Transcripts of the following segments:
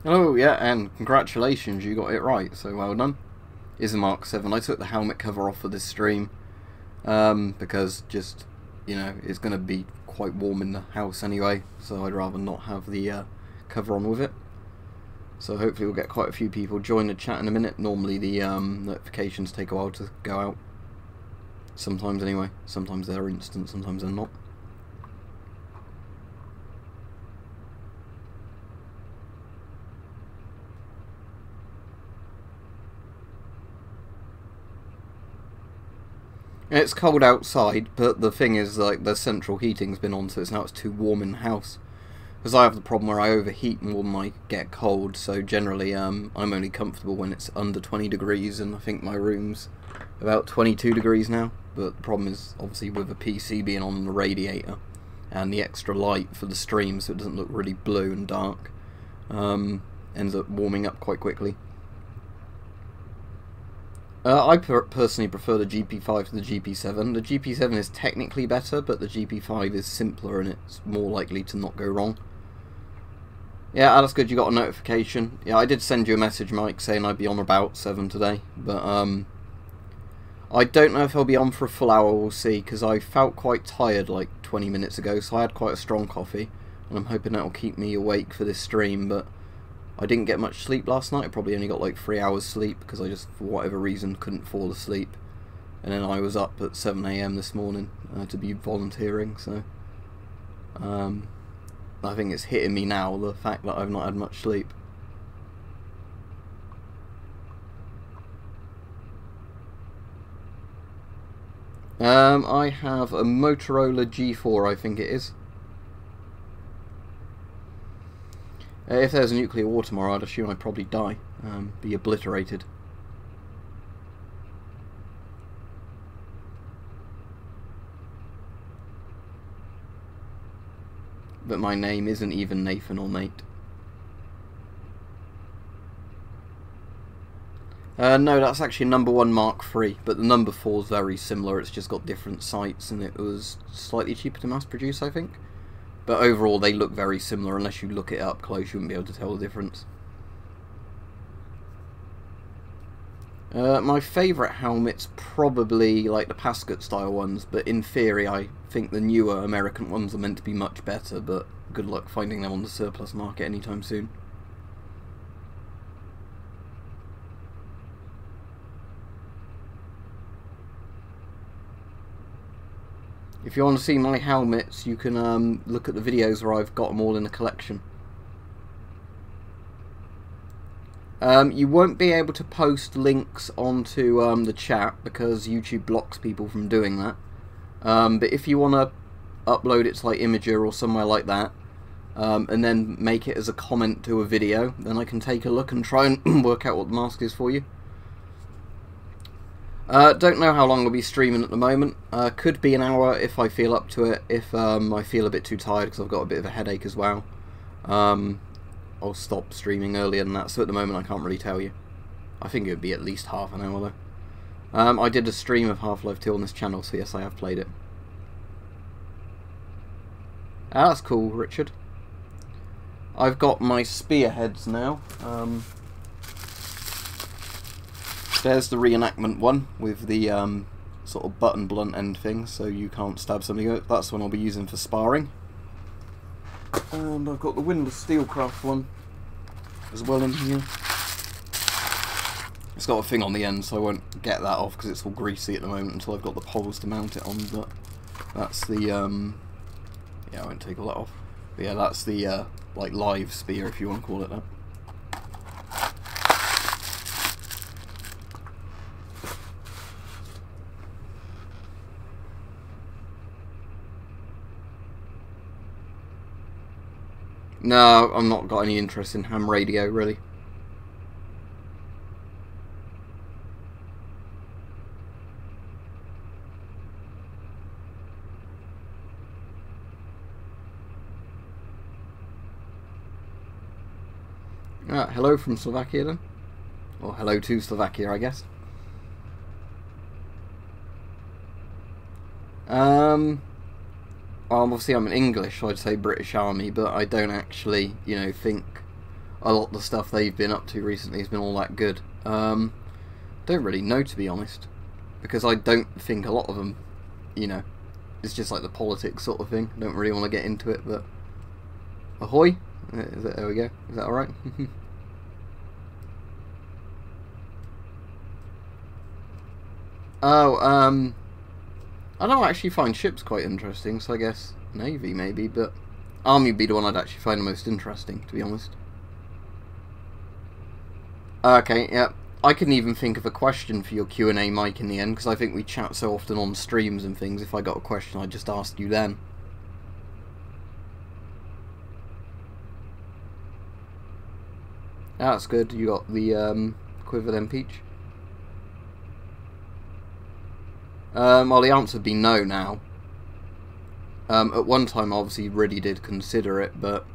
Oh yeah, and congratulations, you got it right, so well done. Is a Mark 7. I took the helmet cover off for this stream, because just, you know, it's going to be quite warm in the house anyway, so I'd rather not have the cover on with it. So hopefully we'll get quite a few people join the chat in a minute. Normally the notifications take a while to go out. Sometimes anyway. Sometimes they're instant, sometimes they're not. It's cold outside, but the thing is, like, the central heating's been on, so it's too warm in the house. Because I have the problem where I overheat more than I get cold, so generally I'm only comfortable when it's under 20 degrees, and I think my room's about 22 degrees now. But the problem is, obviously, with the PC being on the radiator, and the extra light for the stream, so it doesn't look really blue and dark, ends up warming up quite quickly. I personally prefer the GP5 to the GP7. The GP7 is technically better, but the GP5 is simpler and it's more likely to not go wrong. Yeah, that's good, you got a notification. Yeah, I did send you a message, Mike, saying I'd be on about 7 today, but I don't know if I'll be on for a full hour, we'll see, because I felt quite tired like 20 minutes ago, so I had quite a strong coffee, and I'm hoping that'll keep me awake for this stream, but I didn't get much sleep last night. I probably only got like 3 hours sleep because I just, for whatever reason, couldn't fall asleep. And then I was up at 7 AM this morning to be volunteering, so I think it's hitting me now, the fact that I've not had much sleep. I have a Motorola G4, I think it is. If there's a nuclear war tomorrow, I'd assume I'd probably die, be obliterated. But my name isn't even Nathan or Nate. No, that's actually number 1 Mark III, but the number 4 is very similar. It's just got different sights, and it was slightly cheaper to mass produce, I think. But overall, they look very similar. Unless you look it up close, you wouldn't be able to tell the difference. My favourite helmet's probably like the Pascot style ones, but in theory I think the newer American ones are meant to be much better, but good luck finding them on the surplus market anytime soon. If you want to see my helmets, you can look at the videos where I've got them all in a collection. You won't be able to post links onto the chat because YouTube blocks people from doing that. But if you want to upload it to like Imager or somewhere like that, and then make it as a comment to a video, then I can take a look and try and work out what the mask is for you. Don't know how long I'll be streaming at the moment. Could be an hour if I feel up to it. If I feel a bit too tired because I've got a bit of a headache as well, I'll stop streaming earlier than that. So at the moment I can't really tell you. I think it would be at least half an hour though. I did a stream of Half-Life 2 on this channel, so yes, I have played it. That's cool, Richard. I've got my spearheads now. There's the reenactment one with the sort of button blunt end thing, so you can't stab somebody. That's the one I'll be using for sparring. And I've got the windlass steelcraft one as well in here. It's got a thing on the end, so I won't get that off because it's all greasy at the moment until I've got the poles to mount it on. But that's the yeah, I won't take all that off. But yeah, that's the like live spear, if you want to call it that. No, I'm not got any interest in ham radio, really. Hello from Slovakia then. Or hello to Slovakia, I guess. Obviously I'm in English, so I'd say British Army, but I don't actually, you know, think... a lot of the stuff they've been up to recently has been all that good. Don't really know, to be honest, because I don't think a lot of them, you know, it's just like the politics sort of thing. I don't really want to get into it, but ahoy! There we go. Is that alright? Oh, I don't actually find ships quite interesting, so I guess Navy maybe, but Army would be the one I'd actually find the most interesting, to be honest. Okay, yeah. I couldn't even think of a question for your Q&A, Mike, in the end, because I think we chat so often on streams and things. If I got a question, I'd just ask you then. That's good. You got the quiver then, Peach. Well, the answer would be no now. At one time, I obviously really did consider it, but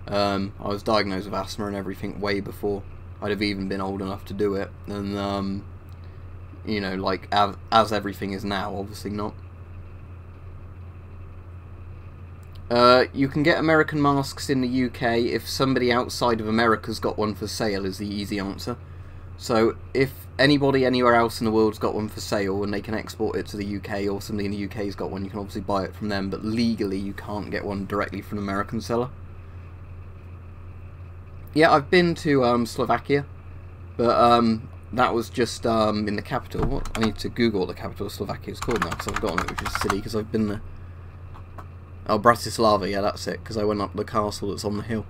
I was diagnosed with asthma and everything way before I'd have even been old enough to do it. And, you know, like, as everything is now, obviously not. You can get American masks in the UK if somebody outside of America's got one for sale, is the easy answer. So if anybody anywhere else in the world's got one for sale and they can export it to the UK, or somebody in the UK's got one, you can obviously buy it from them, but legally you can't get one directly from an American seller. Yeah, I've been to Slovakia, but that was just in the capital. What? I need to Google what the capital of Slovakia is called now, because I've forgotten it, which is silly, because I've been there. Oh, Bratislava, yeah, that's it, because I went up the castle that's on the hill.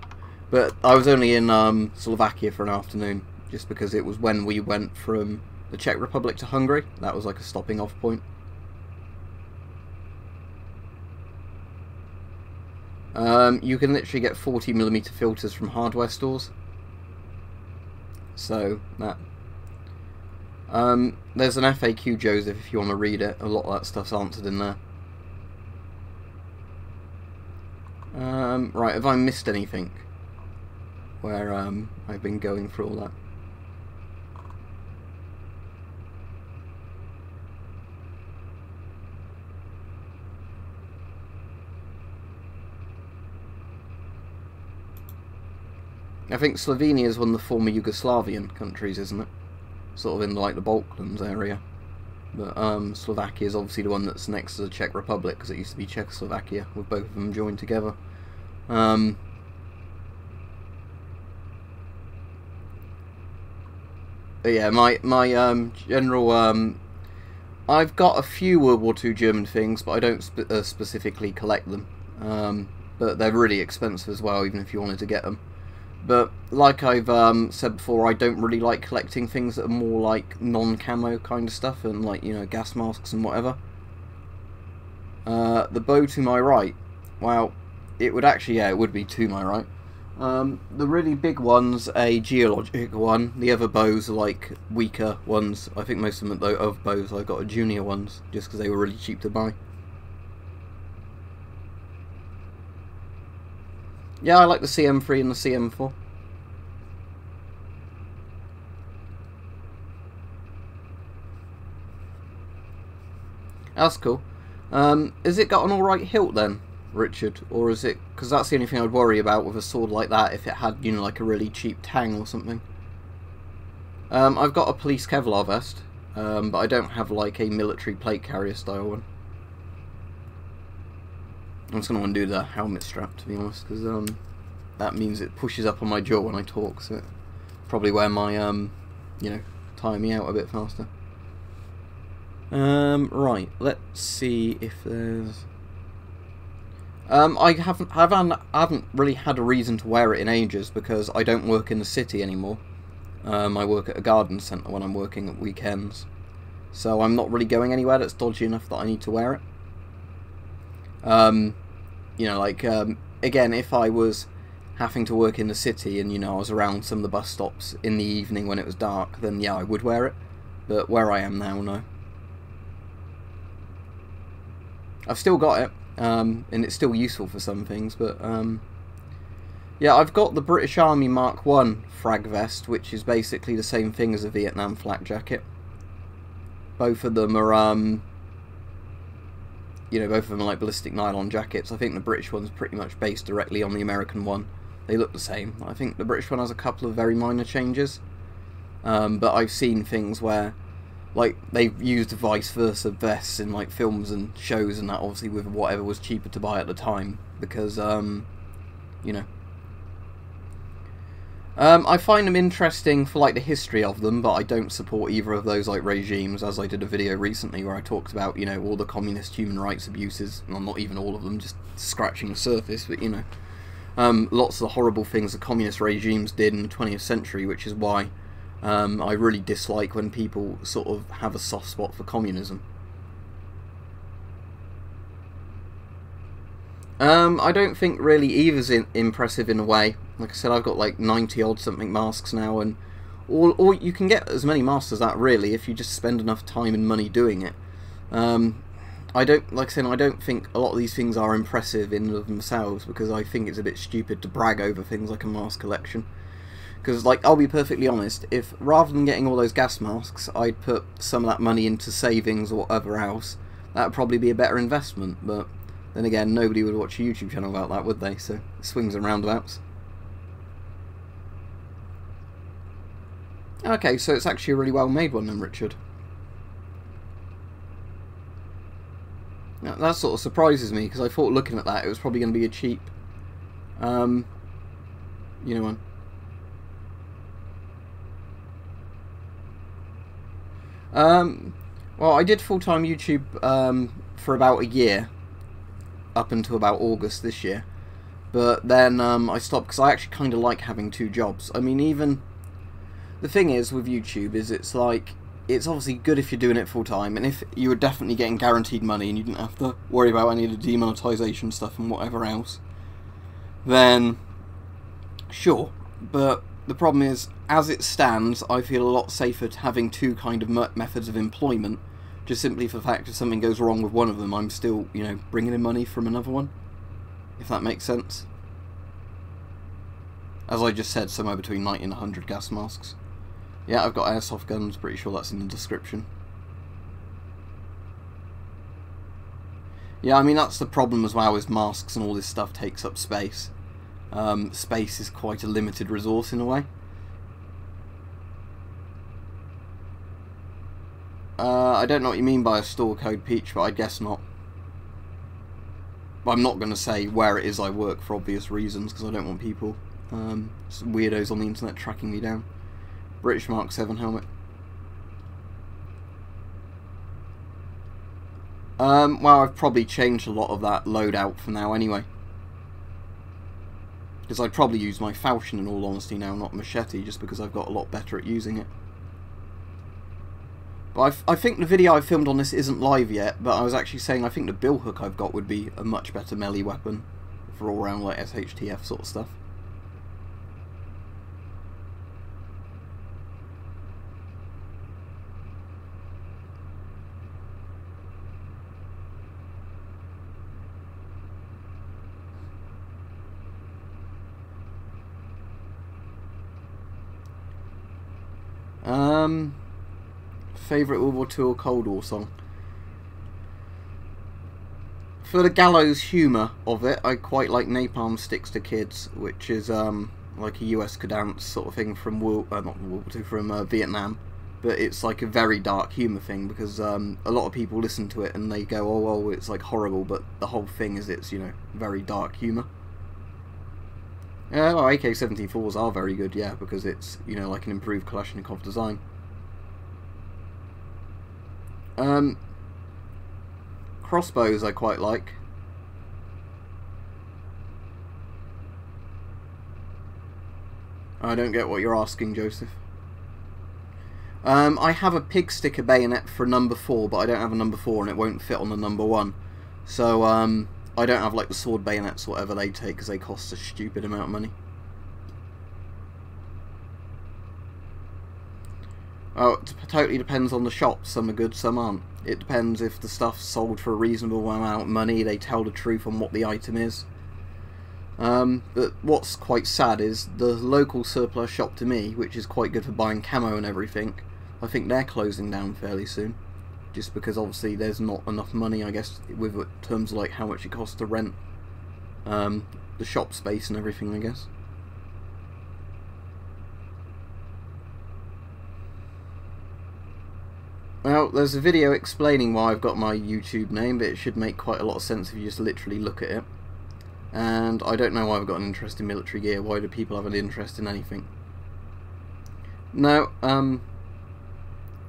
But I was only in Slovakia for an afternoon, just because it was when we went from the Czech Republic to Hungary. That was like a stopping off point. You can literally get 40mm filters from hardware stores. So, that. There's an FAQ, Joseph, if you want to read it. A lot of that stuff's answered in there. Right, have I missed anything? Where I've been going through all that. I think Slovenia is one of the former Yugoslavian countries, isn't it? Sort of in like the Balkans area. But Slovakia is obviously the one that's next to the Czech Republic, because it used to be Czechoslovakia, with both of them joined together. But yeah, my general... I've got a few World War II German things, but I don't specifically collect them. But they're really expensive as well, even if you wanted to get them. But like I've said before, I don't really like collecting things that are more like non-camo kind of stuff, and like, you know, gas masks and whatever. The bow to my right, well, it would actually, yeah, it would be to my right. The really big one's a geologic one. The other bows are like weaker ones. I think most of them of bows I got are junior ones, just because they were really cheap to buy. Yeah, I like the CM3 and the CM4. That's cool. Has it got an alright hilt then, Richard? Or is it... because that's the only thing I'd worry about with a sword like that, if it had, you know, like a really cheap tang or something. I've got a police Kevlar vest, but I don't have like a military plate carrier style one. I'm just going to undo the helmet strap, to be honest, because that means it pushes up on my jaw when I talk, so it probably wear my, you know, tire me out a bit faster. Right, let's see if there's... I haven't really had a reason to wear it in ages, because I don't work in the city anymore. I work at a garden centre when I'm working at weekends, so I'm not really going anywhere that's dodgy enough that I need to wear it. You know, like, again, if I was having to work in the city and, you know, I was around some of the bus stops in the evening when it was dark, then yeah, I would wear it. But where I am now, no. I've still got it, and it's still useful for some things, but, yeah, I've got the British Army Mark I frag vest, which is basically the same thing as a Vietnam flak jacket. Both of them are, you know, both of them are like ballistic nylon jackets. I think the British one's pretty much based directly on the American one. they look the same. I think the British one has a couple of very minor changes, but I've seen things where, like, they've used vice versa vests in like films and shows and that, obviously with whatever was cheaper to buy at the time, because you know, I find them interesting for like the history of them, but I don't support either of those like regimes, as I did a video recently where I talked about, you know, all the communist human rights abuses. Well, not even all of them, just scratching the surface, but you know, lots of the horrible things the communist regimes did in the 20th century, which is why I really dislike when people sort of have a soft spot for communism. I don't think really either's impressive in a way. Like I said, I've got like 90 odd something masks now, and or you can get as many masks as that really if you just spend enough time and money doing it. I don't, like I said, I don't think a lot of these things are impressive in and of themselves, because I think it's a bit stupid to brag over things like a mask collection. Because, like, I'll be perfectly honest, if rather than getting all those gas masks, I'd put some of that money into savings or whatever else, that would probably be a better investment. But then again, nobody would watch a YouTube channel about that, would they? So, it swings and roundabouts. Okay, so it's actually a really well made one then, Richard. Now, that sort of surprises me, because I thought looking at that it was probably going to be a cheap, you know, one. Well, I did full-time YouTube for about a year, up until about August this year, but then I stopped because I actually kind of like having two jobs. I mean, even the thing is with YouTube is it's like, it's obviously good if you're doing it full-time, and if you were definitely getting guaranteed money and you didn't have to worry about any of the demonetization stuff and whatever else, then sure. But the problem is, as it stands, I feel a lot safer to having two kind of methods of employment, just simply for the fact if something goes wrong with one of them, I'm still, you know, bringing in money from another one, if that makes sense. As I just said, somewhere between 90 and 100 gas masks. Yeah, I've got airsoft guns, pretty sure that's in the description. Yeah, I mean, that's the problem as well, is masks and all this stuff takes up space. Space is quite a limited resource in a way. I don't know what you mean by a store code, Peach, but I guess not. But I'm not going to say where it is I work for obvious reasons, because I don't want people, some weirdos on the internet tracking me down. British Mark 7 helmet. Well, I've probably changed a lot of that loadout for now anyway. Because I'd probably use my falchion in all honesty now, not machete, just because I've got a lot better at using it. But I think the video I filmed on this isn't live yet, but I was actually saying I think the bill hook I've got would be a much better melee weapon for all round like SHTF sort of stuff. Favourite World War II or Cold War song? For the gallows humour of it, I quite like Napalm Sticks to Kids, which is like a US cadence sort of thing from not World War II, from Vietnam. But it's like a very dark humour thing, because a lot of people listen to it and they go, oh well, it's like horrible, but the whole thing is it's, you know, very dark humour. Well, AK-74s are very good, yeah, because it's, you know, like an improved Kalashnikov design. Crossbows I quite like. I don't get what you're asking, Joseph. I have a pig sticker bayonet for number 4, but I don't have a number 4 and it won't fit on the number 1. So, I don't have like the sword bayonets or whatever they take, because they cost a stupid amount of money. Oh, it totally depends on the shop. Some are good, some aren't. It depends if the stuff's sold for a reasonable amount of money, they tell the truth on what the item is. But what's quite sad is the local surplus shop to me, which is quite good for buying camo and everything, I think they're closing down fairly soon. Just because obviously there's not enough money, I guess, with terms of like how much it costs to rent the shop space and everything, I guess. Well, there's a video explaining why I've got my YouTube name, but it should make quite a lot of sense if you just literally look at it. And I don't know why I've got an interest in military gear. Why do people have an interest in anything? No,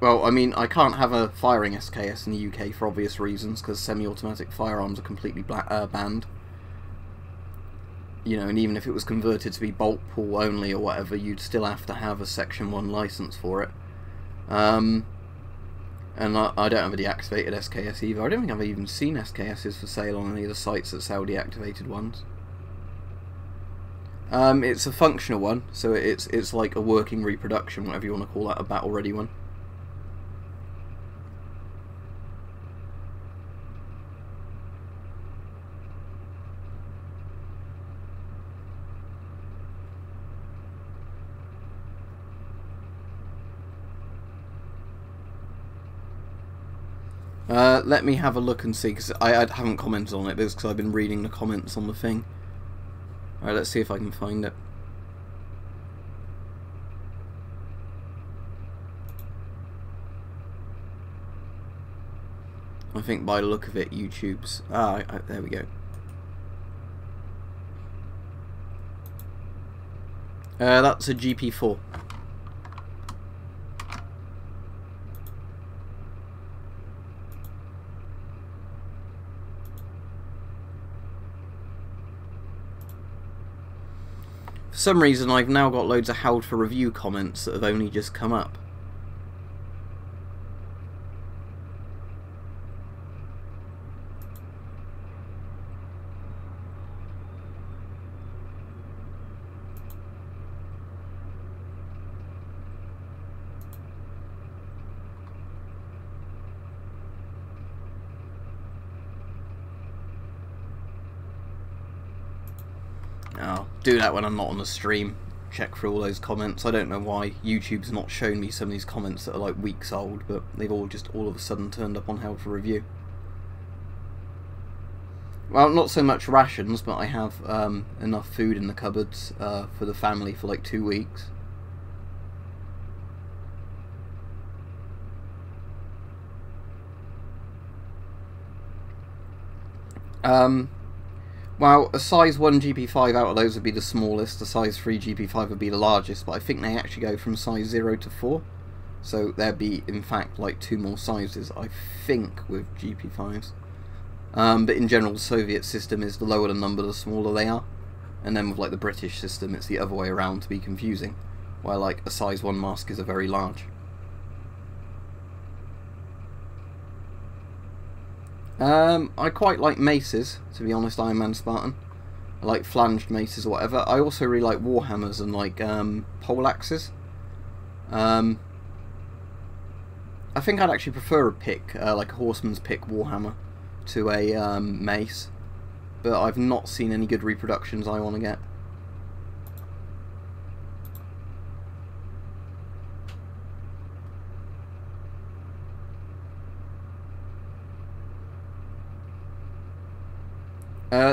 well, I mean, I can't have a firing SKS in the UK for obvious reasons, because semi-automatic firearms are completely banned. You know, and even if it was converted to be bolt pull only or whatever, you'd still have to have a Section 1 license for it. And I don't have a deactivated SKS either. I don't think I've even seen SKSs for sale on any of the sites that sell deactivated ones. It's a functional one, so it's like a working reproduction, whatever you want to call that, a battle-ready one. Let me have a look and see, because I haven't commented on it, but it's because I've been reading the comments on the thing. Alright, let's see if I can find it. I think by the look of it, YouTube's... there we go. That's a GP4. For some reason, I've now got loads of held for review comments that have only just come up. I'll do that when I'm not on the stream. Check through all those comments. I don't know why YouTube's not shown me some of these comments that are like weeks old, but they've all just all of a sudden turned up on held for review. Well, not so much rations, but I have enough food in the cupboards for the family for like 2 weeks. Well, a size 1 GP5 out of those would be the smallest, a size 3 GP5 would be the largest, but I think they actually go from size 0 to 4. So there'd be, in fact, like 2 more sizes, I think, with GP5s. But in general, the Soviet system is the lower the number, the smaller they are. And then with like the British system, it's the other way around to be confusing, where like a size 1 mask is a very large. I quite like maces, to be honest, Iron Man Spartan. I like flanged maces or whatever. I also really like warhammers and like pole axes. I think I'd actually prefer a pick, like a horseman's pick warhammer, to a mace. But I've not seen any good reproductions I want to get.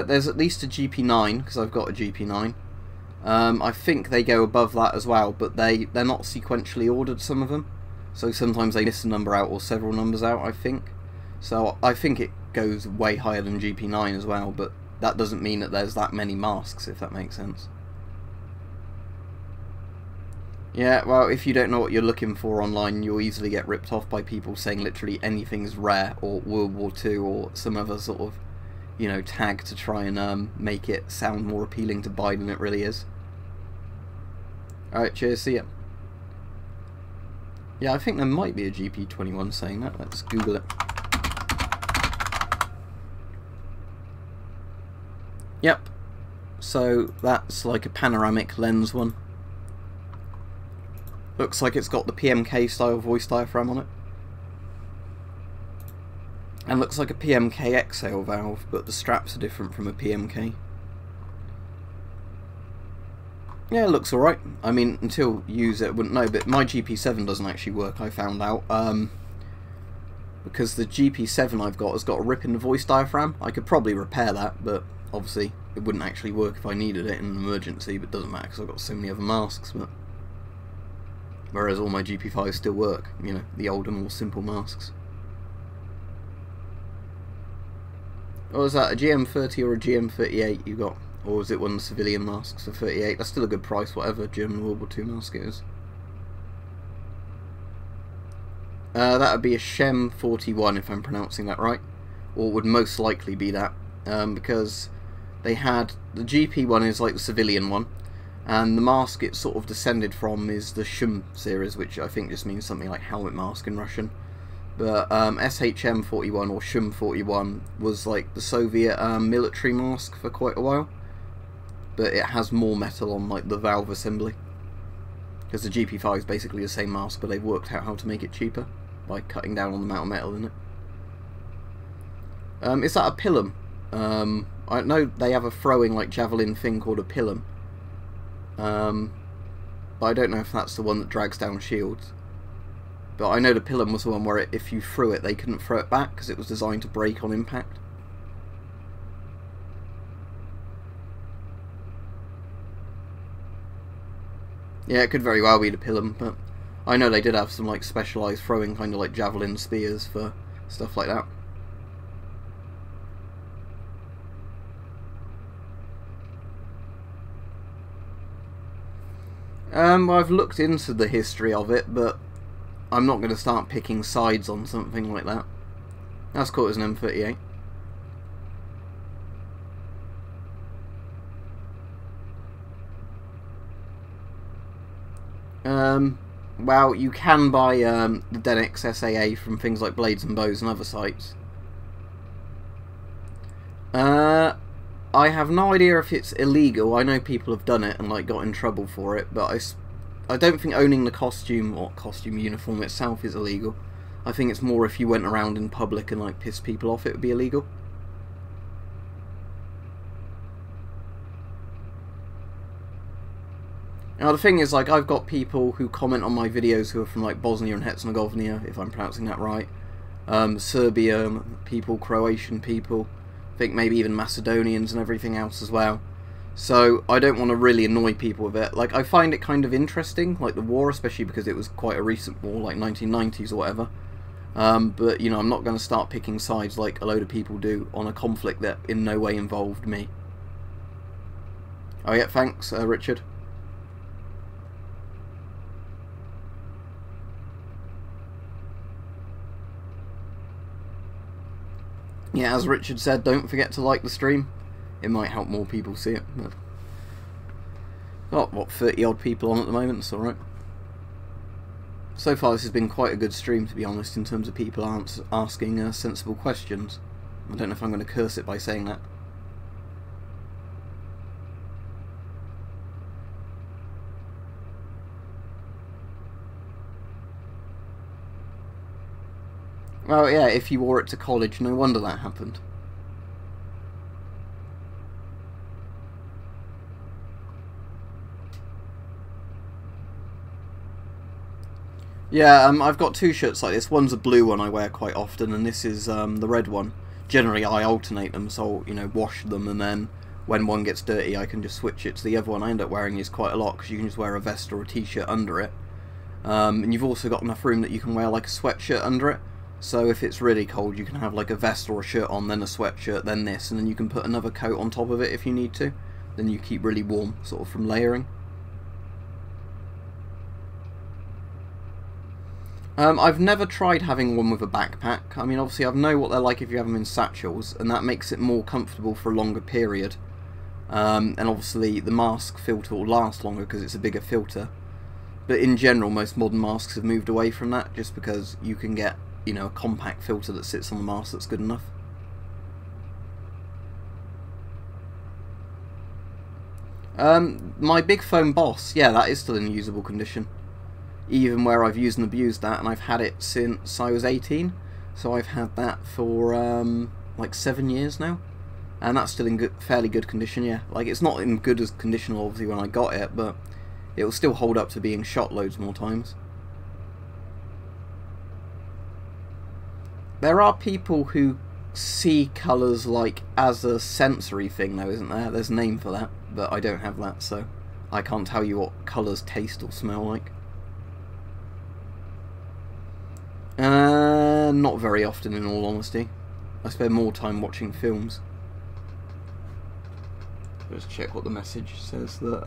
There's at least a GP9, because I've got a GP9. I think they go above that as well, but they're not sequentially ordered, some of them. So sometimes they miss a number out or several numbers out, I think. So I think it goes way higher than GP9 as well, but that doesn't mean that there's that many masks, if that makes sense. Yeah, well, if you don't know what you're looking for online, you'll easily get ripped off by people saying literally anything's rare, or World War II, or some other sort of, you know, tag to try and make it sound more appealing to buy than it really is. Alright, cheers, see ya. Yeah, I think there might be a GP21 saying that. Let's Google it. Yep. So that's like a panoramic lens one. Looks like it's got the PMK style voice diaphragm on it. And looks like a PMK exhale valve, but the straps are different from a PMK. Yeah, it looks alright. I mean, until you use it, I wouldn't know, but my GP7 doesn't actually work, I found out. Because the GP7 I've got has got a rip in the voice diaphragm. I could probably repair that, but obviously it wouldn't actually work if I needed it in an emergency, but it doesn't matter because I've got so many other masks. But whereas all my GP5s still work, you know, the older, more simple masks. Or was that a GM30 or a GM38 you got? Or was it one of the civilian masks for 38? That's still a good price, whatever German World War II mask it is. That would be a Shem 41 if I'm pronouncing that right. Or would most likely be that. Because they had... The GP one is like the civilian one. And the mask it sort of descended from is the Shum series, which I think just means something like helmet mask in Russian. But SHM 41 or Shum 41 was like the Soviet military mask for quite a while. But it has more metal on like the valve assembly. Because the GP5 is basically the same mask, but they've worked out how to make it cheaper by cutting down on the amount of metal in it. Is that a pilum? I know they have a throwing like javelin thing called a pilum. But I don't know if that's the one that drags down shields. But I know the pilum was the one where if you threw it, they couldn't throw it back because it was designed to break on impact. Yeah, it could very well be the pilum, but I know they did have some like specialised throwing, kind of like javelin spears for stuff like that. I've looked into the history of it, but I'm not going to start picking sides on something like that. That's caught as an M38. Well, you can buy the Denix SAA from things like Blades and Bows and other sites. I have no idea if it's illegal. I know people have done it and like got in trouble for it, but I don't think owning the costume or costume uniform itself is illegal. I think it's more if you went around in public and like pissed people off, it would be illegal. Now the thing is, like, I've got people who comment on my videos who are from like Bosnia and Herzegovina, if I'm pronouncing that right, Serbia people, Croatian people, I think maybe even Macedonians and everything else as well. So I don't want to really annoy people with it. Like, I find it kind of interesting, like the war, especially because it was quite a recent war, like 1990s or whatever. But, you know, I'm not going to start picking sides like a load of people do on a conflict that in no way involved me. Oh yeah, thanks, Richard. Yeah, as Richard said, don't forget to like the stream. It might help more people see it. But got, what, 30 odd people on at the moment, it's alright. So far this has been quite a good stream, to be honest, in terms of people asking sensible questions. I don't know if I'm going to curse it by saying that. Well, yeah, if you wore it to college, no wonder that happened. Yeah, I've got two shirts like this. One's a blue one I wear quite often, and this is the red one. Generally, I alternate them, so, you know, wash them, and then when one gets dirty, I can just switch it to the other one. I end up wearing these quite a lot, because you can just wear a vest or a t-shirt under it. And you've also got enough room that you can wear, like, a sweatshirt under it. So if it's really cold, you can have like a vest or a shirt on, then a sweatshirt, then this, and then you can put another coat on top of it if you need to. Then you keep really warm, sort of from layering. I've never tried having one with a backpack. I mean, obviously I know what they're like if you have them in satchels, and that makes it more comfortable for a longer period. And obviously the mask filter will last longer because it's a bigger filter. But in general, most modern masks have moved away from that, just because you can get, you know, a compact filter that sits on the mask that's good enough. My big foam Boss, yeah, that is still in usable condition. Even where I've used and abused that, and I've had it since I was 18. So I've had that for like 7 years now. And that's still in fairly good condition, yeah. Like, it's not in good as condition, obviously, when I got it, but it will still hold up to being shot loads more times. There are people who see colours like as a sensory thing though, isn't there? There's a name for that, but I don't have that, so I can't tell you what colours taste or smell like. Not very often, in all honesty. I spend more time watching films. Let's check what the message says. That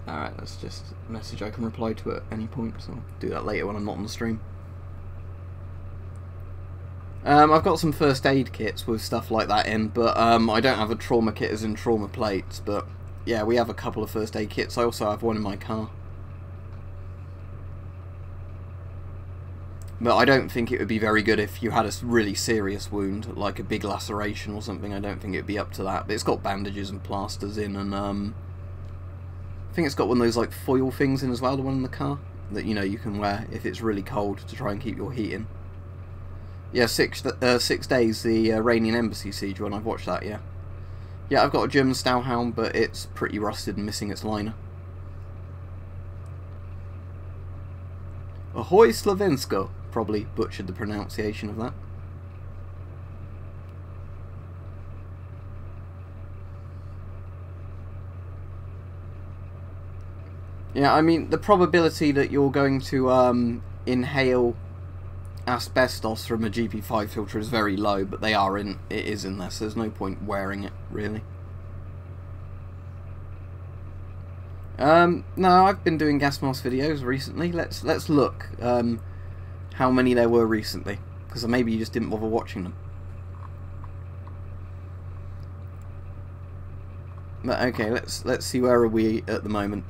alright, that's just a message I can reply to at any point, so I'll do that later when I'm not on the stream. I've got some first aid kits with stuff like that in, but I don't have a trauma kit as in trauma plates, but yeah, we have a couple of first aid kits. I also have one in my car. But I don't think it would be very good if you had a really serious wound, like a big laceration or something. I don't think it would be up to that. But it's got bandages and plasters in, and I think it's got one of those like foil things in as well, the one in the car, that you know you can wear if it's really cold to try and keep your heat in. Yeah, 6 days, the Iranian embassy siege one, I've watched that, yeah. Yeah, I've got a German Stowhound, but it's pretty rusted and missing its liner. Ahoy Slovensko! Probably butchered the pronunciation of that. Yeah, I mean, the probability that you're going to inhale asbestos from a GP5 filter is very low, but it is in there, so there's no point wearing it, really. No, I've been doing gas mask videos recently. Let's look how many there were recently, because maybe you just didn't bother watching them. But okay, let's see, where are we at the moment.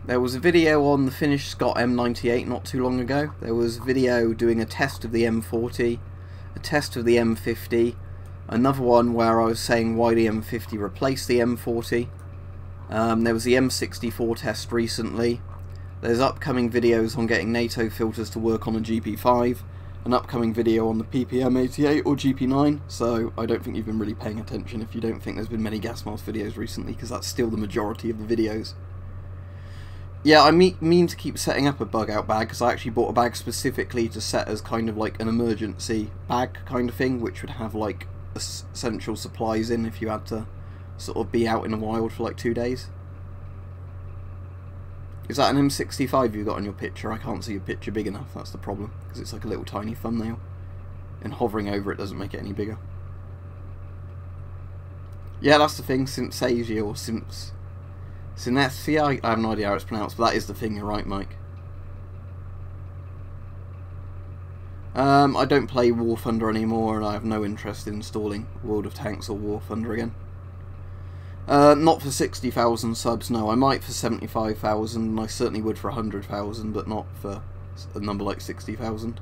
There was a video on the finished Scott M98 not too long ago. There was a video doing a test of the M40, a test of the M50, another one where I was saying why the M50 replaced the M40. There was the M64 test recently. There's upcoming videos on getting NATO filters to work on a GP5, an upcoming video on the PPM88 or GP9, so I don't think you've been really paying attention if you don't think there's been many gas mask videos recently, because that's still the majority of the videos. Yeah, I mean to keep setting up a bug out bag, because I actually bought a bag specifically to set as kind of like an emergency bag kind of thing, which would have like essential supplies in if you had to sort of be out in the wild for like 2 days. Is that an M65 you got on your picture? I can't see your picture big enough, that's the problem, because it's like a little tiny thumbnail, and hovering over it doesn't make it any bigger. Yeah, that's the thing, Simpsasia or Synestia, I have no idea how it's pronounced, but that is the thing, you're right, Mike. I don't play War Thunder anymore, and I have no interest in installing World of Tanks or War Thunder again. Not for 60,000 subs, no. I might for 75,000, and I certainly would for 100,000, but not for a number like 60,000.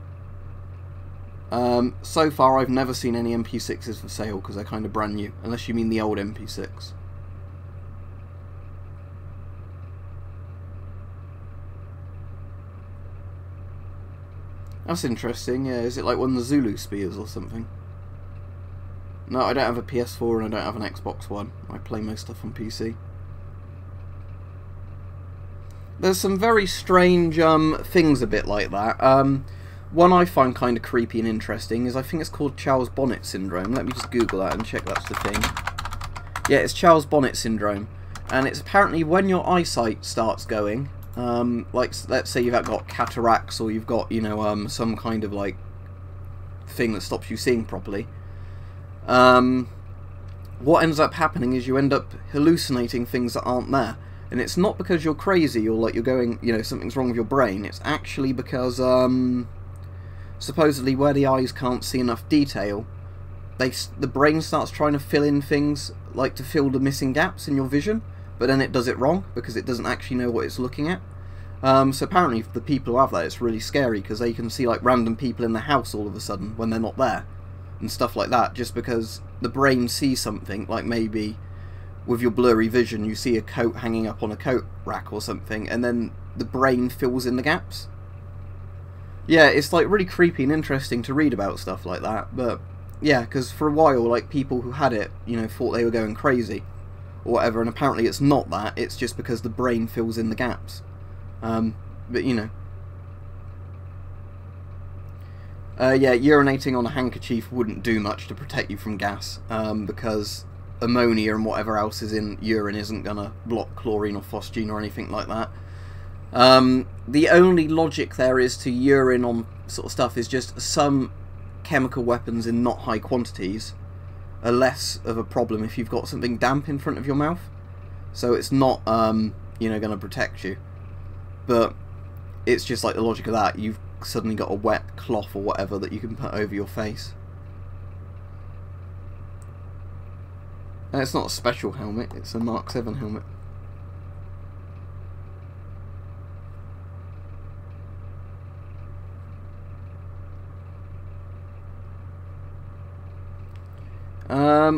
So far, I've never seen any MP6s for sale, because they're kind of brand new, unless you mean the old MP6. That's interesting, yeah. Is it like one of the Zulu spears or something? No, I don't have a PS4 and I don't have an Xbox One. I play most stuff on PC. There's some very strange things a bit like that. One I find kind of creepy and interesting is, I think it's called Charles Bonnet syndrome. Let me just Google that and check that's the thing. Yeah, it's Charles Bonnet syndrome. And it's apparently when your eyesight starts going, like, let's say you've got cataracts, or you've got, you know, some kind of, like, thing that stops you seeing properly. What ends up happening is you end up hallucinating things that aren't there. And it's not because you're crazy, or, like, you're going, you know, something's wrong with your brain. It's actually because, supposedly where the eyes can't see enough detail, the brain starts trying to fill in things, like, to fill the missing gaps in your vision. But then it does it wrong, because it doesn't actually know what it's looking at. So apparently for the people who have that, it's really scary, because they can see like random people in the house all of a sudden when they're not there, and stuff like that, just because the brain sees something, like maybe with your blurry vision you see a coat hanging up on a coat rack or something, and then the brain fills in the gaps. Yeah, it's like really creepy and interesting to read about stuff like that, but yeah, because for a while, like, people who had it, you know, thought they were going crazy or whatever, and apparently it's not that, it's just because the brain fills in the gaps. But you know, yeah, urinating on a handkerchief wouldn't do much to protect you from gas, because ammonia and whatever else is in urine isn't gonna block chlorine or phosgene or anything like that. The only logic there is to urine on sort of stuff is just some chemical weapons in not high quantities are less of a problem if you've got something damp in front of your mouth. So it's not, you know, going to protect you. But it's just like the logic of that. You've suddenly got a wet cloth or whatever that you can put over your face. And it's not a special helmet, it's a Mark 7 helmet.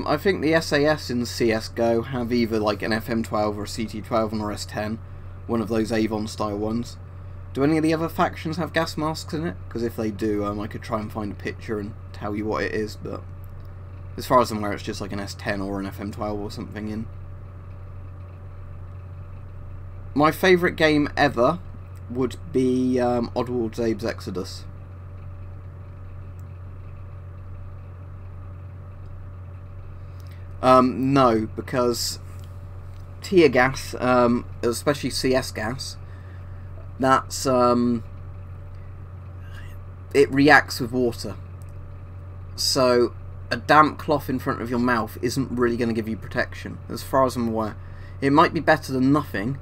I think the SAS in CSGO have either like an FM12 or a CT12 or S10, one of those Avon style ones. Do any of the other factions have gas masks in it? Because if they do, I could try and find a picture and tell you what it is, but as far as I'm aware, it's just like an S10 or an FM12 or something in. My favourite game ever would be Oddworld's Abe's Exodus. No, because tear gas, especially CS gas, that's it reacts with water. So a damp cloth in front of your mouth isn't really going to give you protection, as far as I'm aware. It might be better than nothing,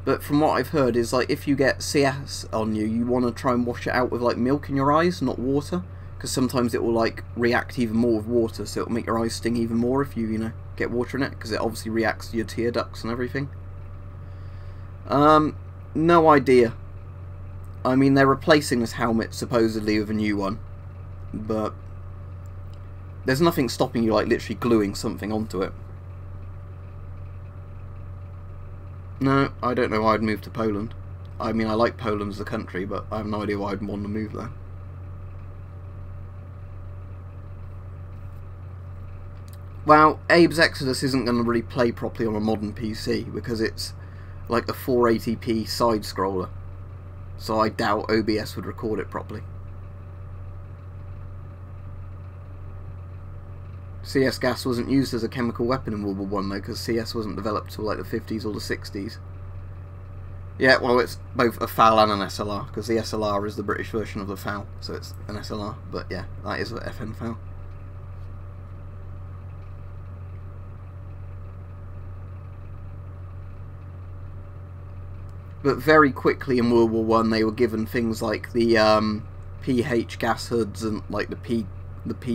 but from what I've heard is like if you get CS on you, you want to try and wash it out with like milk in your eyes, not water. Because sometimes it will like react even more with water, so it'll make your eyes sting even more if you get water in it, because it obviously reacts to your tear ducts and everything. No idea. I mean, they're replacing this helmet supposedly with a new one, but there's nothing stopping you like literally gluing something onto it. No, I don't know why I'd move to Poland. I mean, I like Poland as a country, but I have no idea why I'd want to move there. Well, Abe's Exodus isn't going to really play properly on a modern PC because it's like a 480p side scroller, so I doubt OBS would record it properly. CS gas wasn't used as a chemical weapon in World War I though, because CS wasn't developed till like the 50s or the 60s. Yeah, well, it's both a FAL and an SLR, because the SLR is the British version of the FAL, so it's an SLR, but yeah, that is an FN FAL. But very quickly in World War I, they were given things like the PH gas hoods and like the P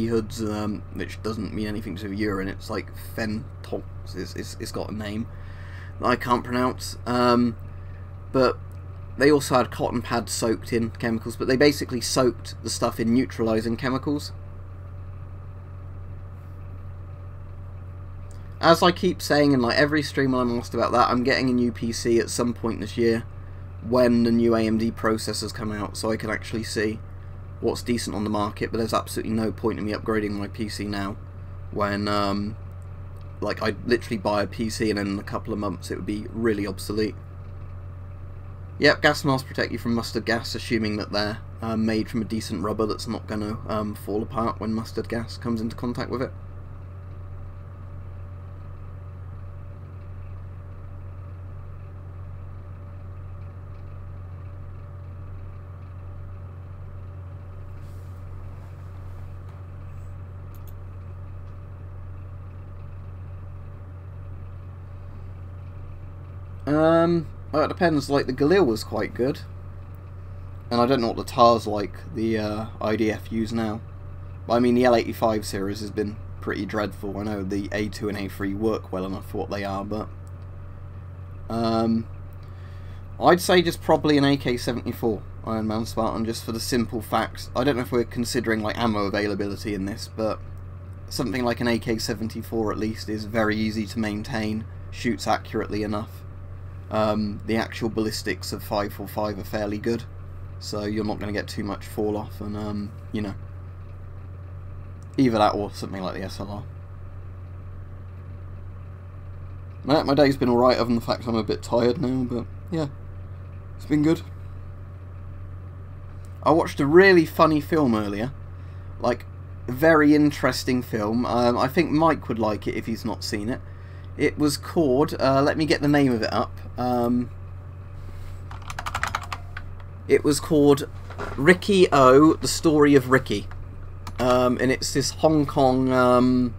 hoods, which doesn't mean anything to urine. It's like Fentox. It's got a name that I can't pronounce. But they also had cotton pads soaked in chemicals. But they basically soaked the stuff in neutralising chemicals. As I keep saying in like every stream I'm asked about that, I'm getting a new PC at some point this year when the new AMD processors come out, so I can actually see what's decent on the market. But there's absolutely no point in me upgrading my PC now when like I'd literally buy a PC and then in a couple of months it would be really obsolete. Yep, gas masks protect you from mustard gas, assuming that they're made from a decent rubber that's not going to fall apart when mustard gas comes into contact with it. Well, it depends. Like the Galil was quite good, and I don't know what the TAR's like the IDF use now. But I mean, the L85 series has been pretty dreadful. I know the A2 and A3 work well enough for what they are, but I'd say just probably an AK-74 Iron Man Spartan, just for the simple fact. I don't know if we're considering like ammo availability in this, but something like an AK-74 at least is very easy to maintain, shoots accurately enough. The actual ballistics of 545 are fairly good, so you're not going to get too much fall off, and you know, either that or something like the SLR. My day's been alright, other than the fact I'm a bit tired now, but yeah, it's been good. I watched a really funny film earlier, like a very interesting film. I think Mike would like it if he's not seen it. It was called, let me get the name of it up, it was called Ricky O, The Story of Ricky. and it's this Hong Kong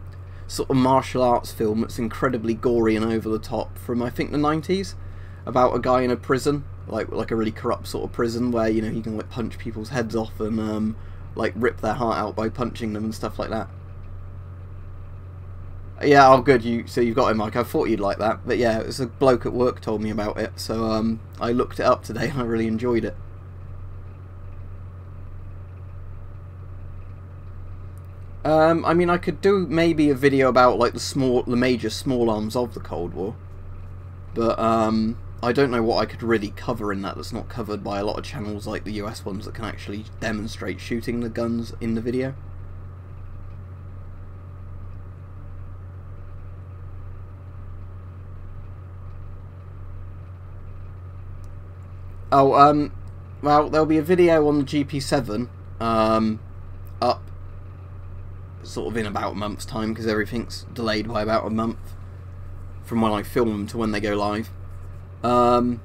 sort of martial arts film that's incredibly gory and over the top from, I think, the 90s, about a guy in a prison, like a really corrupt sort of prison where, you know, he can like punch people's heads off and like rip their heart out by punching them and stuff like that. Yeah, oh good, so you've got him, Mike. I thought you'd like that, but yeah, it was a bloke at work told me about it, so I looked it up today and I really enjoyed it. I mean, I could do maybe a video about like the major small arms of the Cold War, but I don't know what I could really cover in that that's not covered by a lot of channels like the US ones that can actually demonstrate shooting the guns in the video. Oh, well, there'll be a video on the GP7 up sort of in about a month's time, because everything's delayed by about a month from when I film them to when they go live. But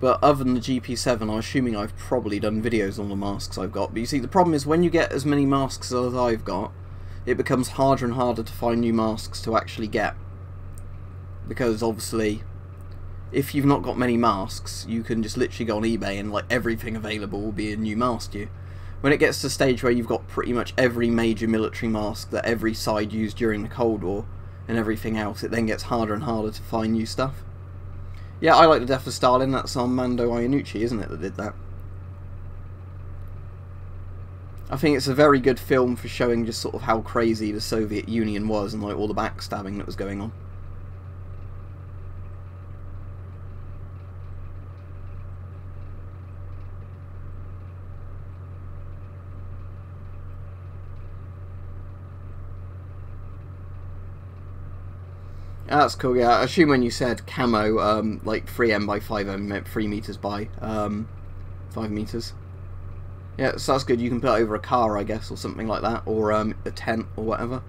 other than the GP7, I'm assuming I've probably done videos on the masks I've got. But you see, the problem is when you get as many masks as I've got, it becomes harder and harder to find new masks to actually get. Because obviously, if you've not got many masks, you can just literally go on eBay and like everything available will be a new mask to you. When it gets to the stage where you've got pretty much every major military mask that every side used during the Cold War and everything else, it then gets harder and harder to find new stuff. Yeah, I like The Death of Stalin. That's Armando Iannucci, isn't it, that did that? I think it's a very good film for showing just sort of how crazy the Soviet Union was and like all the backstabbing that was going on. That's cool, yeah. I assume when you said camo, like 3M by 5M, you meant 3 meters by 5 meters. Yeah, so that's good. You can put it over a car, I guess, or something like that, or a tent, or whatever.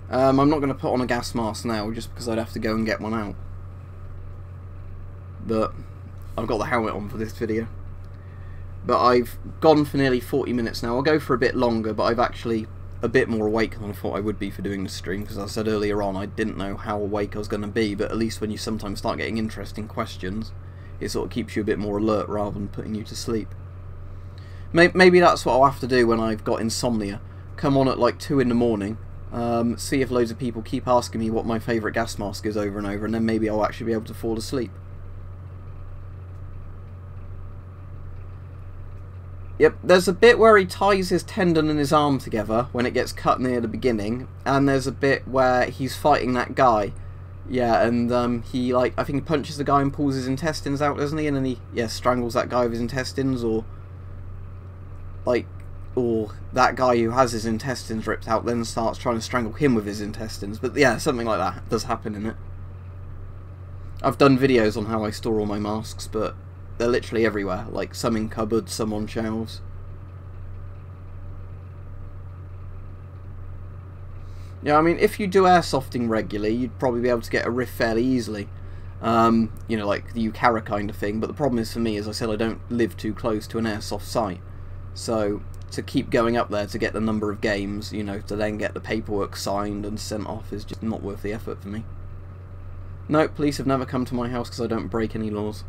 I'm not going to put on a gas mask now, just because I'd have to go and get one out. But I've got the helmet on for this video. But I've gone for nearly 40 minutes now. I'll go for a bit longer, but I've actually a bit more awake than I thought I would be for doing the stream, because as I said earlier on, I didn't know how awake I was going to be, but at least when you sometimes start getting interesting questions, it sort of keeps you a bit more alert rather than putting you to sleep. Maybe that's what I'll have to do when I've got insomnia. Come on at like 2 in the morning, see if loads of people keep asking me what my favourite gas mask is over and over, and then maybe I'll actually be able to fall asleep. Yep, there's a bit where he ties his tendon and his arm together when it gets cut near the beginning, and there's a bit where he's fighting that guy. Yeah, and he, like, I think he punches the guy and pulls his intestines out, doesn't he? And then he, yeah, strangles that guy with his intestines, or that guy who has his intestines ripped out then starts trying to strangle him with his intestines. But yeah, something like that does happen in it. I've done videos on how I store all my masks, but they're literally everywhere, like some in cupboards, some on shelves. Yeah, I mean, if you do airsofting regularly, you'd probably be able to get a riff fairly easily. You know, like the UCARA kind of thing, but the problem is for me, as I said, I don't live too close to an airsoft site. So, to keep going up there to get the number of games, you know, to then get the paperwork signed and sent off is just not worth the effort for me. No, police have never come to my house because I don't break any laws.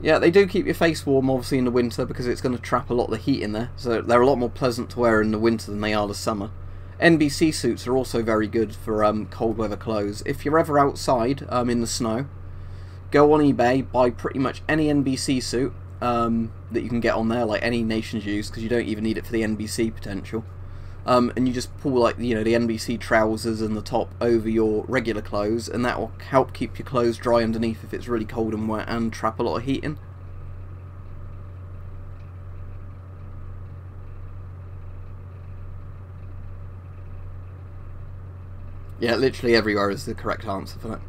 Yeah, they do keep your face warm, obviously, in the winter, because it's going to trap a lot of the heat in there. So they're a lot more pleasant to wear in the winter than they are the summer. NBC suits are also very good for cold weather clothes. If you're ever outside in the snow, go on eBay, buy pretty much any NBC suit that you can get on there, like any nation's use, because you don't even need it for the NBC potential. And you just pull, like, you know, the NBC trousers and the top over your regular clothes, and that will help keep your clothes dry underneath if it's really cold and wet, and trap a lot of heat in. Yeah, literally everywhere is the correct answer for that.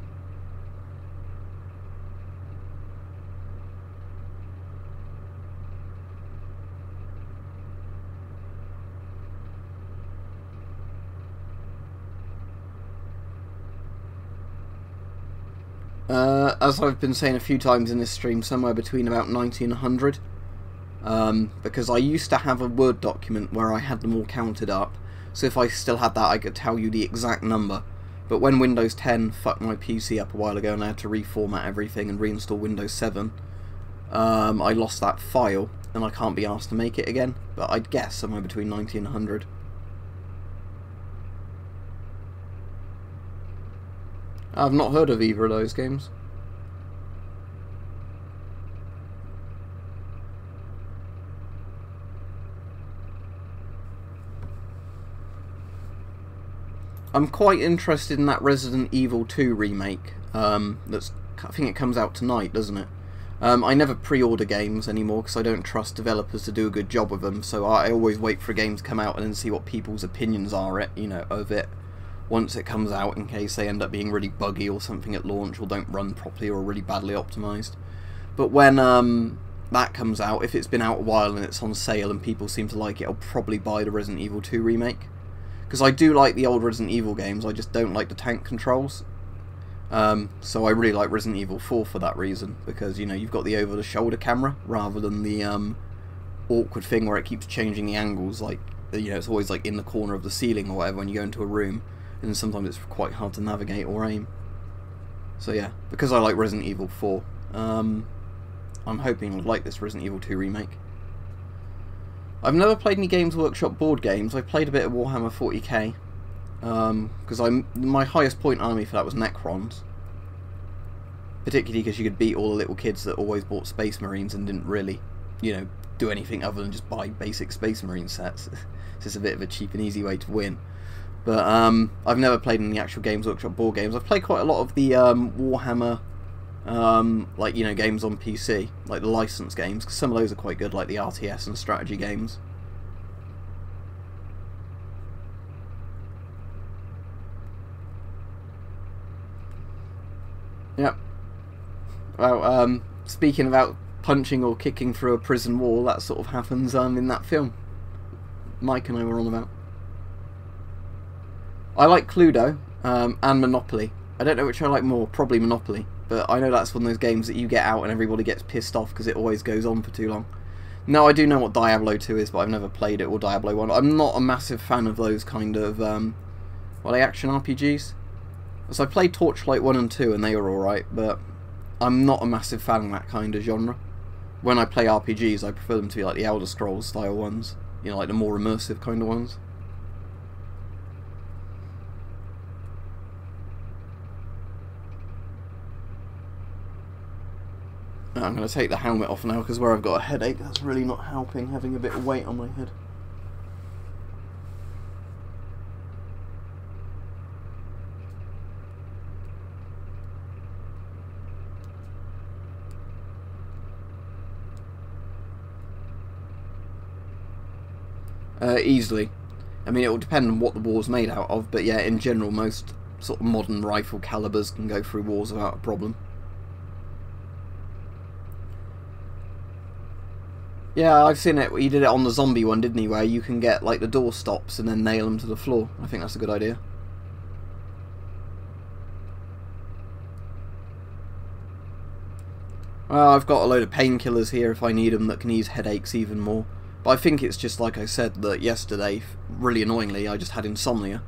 As I've been saying a few times in this stream, somewhere between about 90 and 100. Because I used to have a Word document where I had them all counted up, so if I still had that I could tell you the exact number. But when Windows 10 fucked my PC up a while ago and I had to reformat everything and reinstall Windows 7, I lost that file and I can't be asked to make it again, but I'd guess somewhere between 90 and 100. I've not heard of either of those games. I'm quite interested in that Resident Evil 2 remake. I think it comes out tonight, doesn't it? I never pre-order games anymore because I don't trust developers to do a good job with them. So I always wait for a game to come out and then see what people's opinions are, of it once it comes out, in case they end up being really buggy or something at launch, or don't run properly, or are really badly optimized. But when that comes out, if it's been out a while and it's on sale and people seem to like it, I'll probably buy the Resident Evil 2 remake. Because I do like the old Resident Evil games, I just don't like the tank controls. So I really like Resident Evil 4 for that reason, because you've got the over-the-shoulder camera rather than the awkward thing where it keeps changing the angles, like it's always like in the corner of the ceiling or whatever when you go into a room, and sometimes it's quite hard to navigate or aim. So yeah, because I like Resident Evil 4, I'm hoping I'll like this Resident Evil 2 remake. I've never played any Games Workshop board games. I played a bit of Warhammer 40k, because my highest point army for that was Necrons. Particularly because you could beat all the little kids that always bought Space Marines and didn't really, do anything other than just buy basic Space Marine sets. It's just a bit of a cheap and easy way to win. But I've never played any actual Games Workshop board games. I've played quite a lot of the Warhammer games on PC, like the licensed games, because some of those are quite good, like the RTS and strategy games. Yep. Well, speaking about punching or kicking through a prison wall, that sort of happens in that film Mike and I were on about. I like Cluedo and Monopoly. I don't know which I like more, probably Monopoly. But I know that's one of those games that you get out and everybody gets pissed off because it always goes on for too long. No, I do know what Diablo 2 is, but I've never played it, or Diablo 1. I'm not a massive fan of those kind of, action RPGs. So I played Torchlight 1 and 2 and they were alright, but I'm not a massive fan of that kind of genre. When I play RPGs, I prefer them to be like the Elder Scrolls style ones. Like the more immersive kind of ones. I'm going to take the helmet off now because where I've got a headache, that's really not helping, having a bit of weight on my head. Easily. I mean, it will depend on what the war's made out of, but yeah, in general, most sort of modern rifle calibers can go through wars without a problem. Yeah, I've seen it. He did it on the zombie one, didn't he? Where you can get like the door stops and then nail them to the floor. I think that's a good idea. Well, I've got a load of painkillers here if I need them that can ease headaches even more. But I think it's just like I said that yesterday, really annoyingly, I just had insomnia.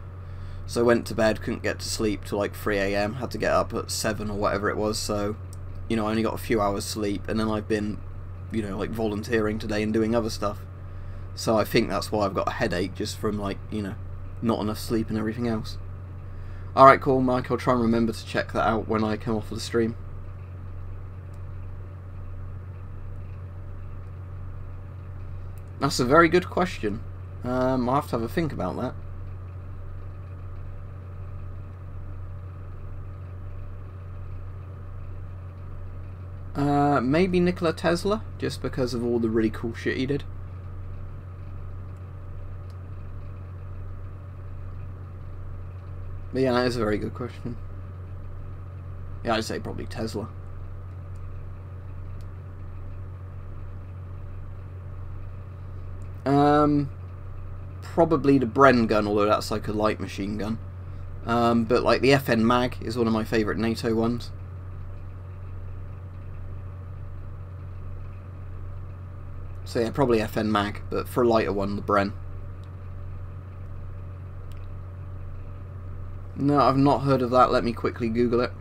So I went to bed, couldn't get to sleep till like 3 AM, had to get up at 7 or whatever it was. So, I only got a few hours sleep, and then I've been like volunteering today and doing other stuff. So I think that's why I've got a headache, just from like, not enough sleep and everything else. Alright, cool, Mike, I'll try and remember to check that out when I come off of the stream. That's a very good question. I'll have to have a think about that. Maybe Nikola Tesla, just because of all the really cool shit he did. But yeah, that is a very good question. Yeah, I'd say probably Tesla. Probably the Bren gun, although that's like a light machine gun. But like the FN Mag is one of my favourite NATO ones. So yeah, probably FN Mag, but for a lighter one, the Bren. No, I've not heard of that. Let me quickly Google it.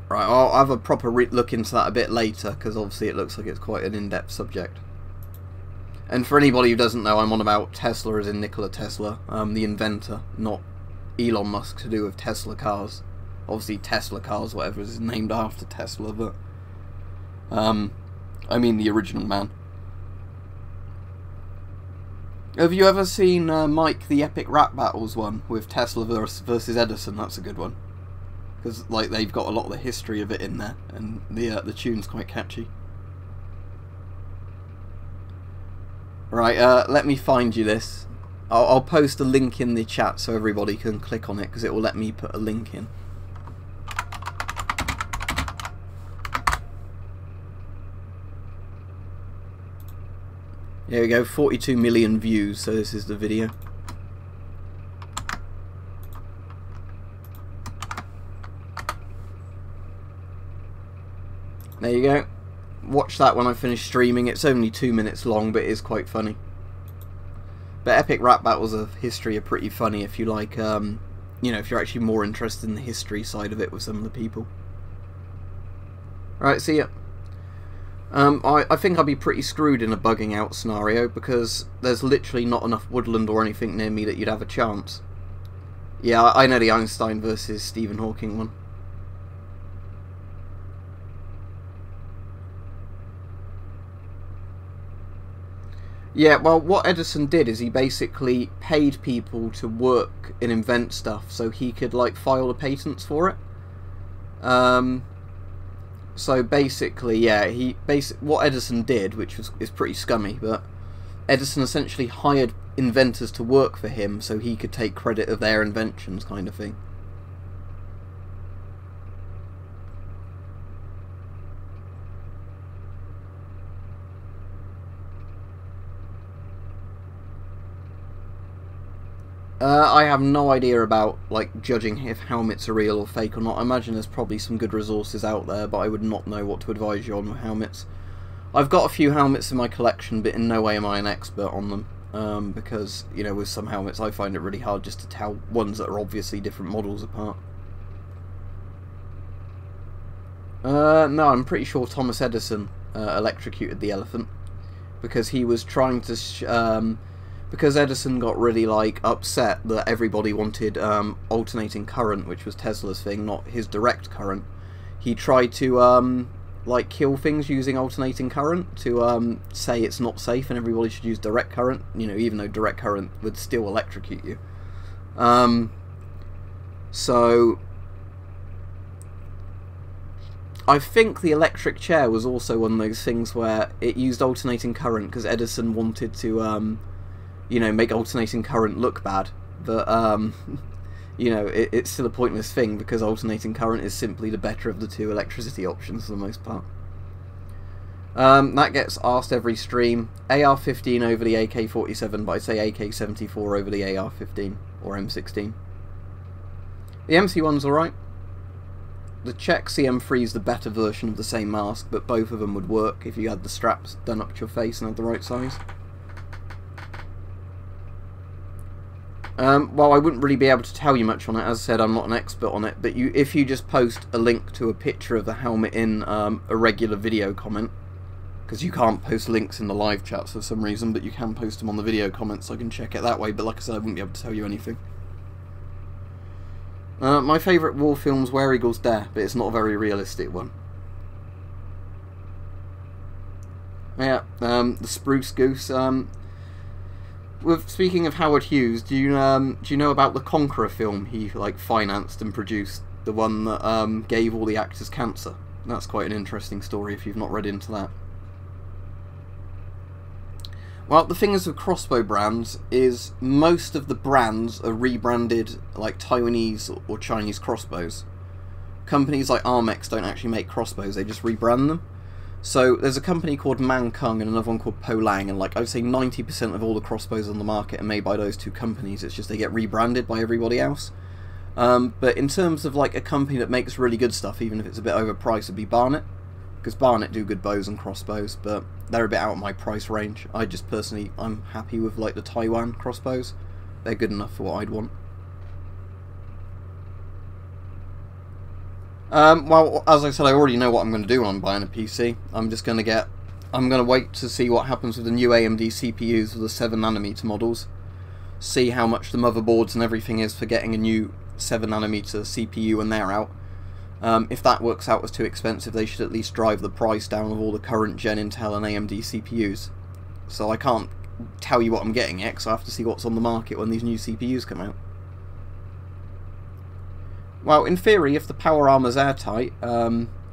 Right, I'll have a proper look into that a bit later, because obviously it looks like it's quite an in-depth subject. And for anybody who doesn't know, I'm on about Tesla as in Nikola Tesla, the inventor, not Elon Musk to do with Tesla cars. Obviously Tesla cars, whatever, is named after Tesla, but I mean the original man. Have you ever seen Mike the Epic Rap Battles one with Tesla versus Edison? That's a good one, because like they've got a lot of the history of it in there, and the tune's quite catchy. Right, let me find you this. I'll post a link in the chat so everybody can click on it, because it will let me put a link in. There we go, 42 million views, so this is the video. There you go. Watch that when I finish streaming. It's only 2 minutes long, but it is quite funny. But Epic Rap Battles of history are pretty funny if you like, you know, if you're actually more interested in the history side of it with some of the people. Right, see ya. I think I'll be pretty screwed in a bugging out scenario, because there's literally not enough woodland or anything near me that you'd have a chance. Yeah, I know the Einstein versus Stephen Hawking one. Yeah, well, what Edison did is he basically paid people to work and invent stuff so he could, like, file the patents for it. So basically, yeah, what Edison did, which is pretty scummy, but Edison essentially hired inventors to work for him so he could take credit of their inventions, kind of thing. I have no idea about, like, judging if helmets are real or fake or not. I imagine there's probably some good resources out there, but I would not know what to advise you on with helmets. I've got a few helmets in my collection, but in no way am I an expert on them, because, you know, with some helmets I find it really hard just to tell ones that are obviously different models apart. No, I'm pretty sure Thomas Edison electrocuted the elephant, because he was trying to... because Edison got really, like, upset that everybody wanted alternating current, which was Tesla's thing, not his direct current. He tried to, like, kill things using alternating current to say it's not safe and everybody should use direct current, you know, even though direct current would still electrocute you. So I think the electric chair was also one of those things where it used alternating current because Edison wanted to... you know, make alternating current look bad, but you know, it's still a pointless thing because alternating current is simply the better of the two electricity options for the most part. That gets asked every stream. AR-15 over the AK-47, but I'd say AK-74 over the AR-15 or M16. The MC1's alright. The Czech CM3 is the better version of the same mask, but both of them would work if you had the straps done up to your face and had the right size. Well, I wouldn't really be able to tell you much on it. As I said, I'm not an expert on it, but if you just post a link to a picture of the helmet in a regular video comment, because you can't post links in the live chats for some reason, but you can post them on the video comments, so I can check it that way, but like I said, I wouldn't be able to tell you anything. My favourite war film's Where Eagles Dare, but it's not a very realistic one. Yeah, the Spruce Goose. Speaking of Howard Hughes, do you know about the Conqueror film he like financed and produced, the one that gave all the actors cancer? That's quite an interesting story if you've not read into that. Well, the thing is with crossbow brands is most of the brands are rebranded like Taiwanese or Chinese crossbows. Companies like Armex don't actually make crossbows, they just rebrand them. So there's a company called Mankung and another one called Polang, and like I would say 90% of all the crossbows on the market are made by those two companies. It's just they get rebranded by everybody else. But in terms of like a company that makes really good stuff, even if it's a bit overpriced, would be Barnett. Because Barnett do good bows and crossbows, but they're a bit out of my price range. I just personally, I'm happy with like the Taiwan crossbows. They're good enough for what I'd want. Well, as I said, I already know what I'm going to do when I'm buying a PC. I'm going to wait to see what happens with the new AMD CPUs for the 7nm models. See how much the motherboards and everything is for getting a new 7nm CPU when they're out. If that works out as too expensive, they should at least drive the price down of all the current gen Intel and AMD CPUs. So I can't tell you what I'm getting yet, because I have to see what's on the market when these new CPUs come out. Well, in theory, if the power armor's airtight,